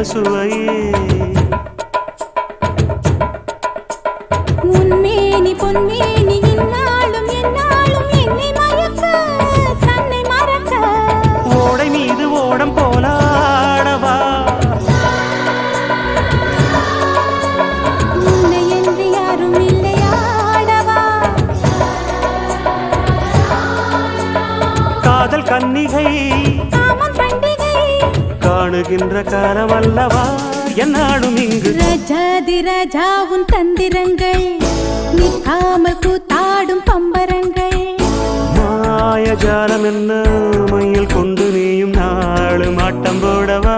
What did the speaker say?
சுவையே உன்மேனி பொன்மேனி இந்நாளும் எந்நாளும் என்னை மயக்க தன்னை மறக்க ஓடை மீது ஓடம் போலாடவா உன்னை என்று யாரும் இல்லையாடவா காதல் கன்னிகை காமம் பண்டிகை காணுகின்ற காலம் அல்லவா என்னாலும் இங்கு ரஜாதி ராஜாவும் தந்திரங்கள் நிற்காமல் கூத்தாடும் பம்பரங்கள் மாயஜாலம் என்ன மையில் கொண்டு நீயும் நாளும் ஆட்டம் போடவா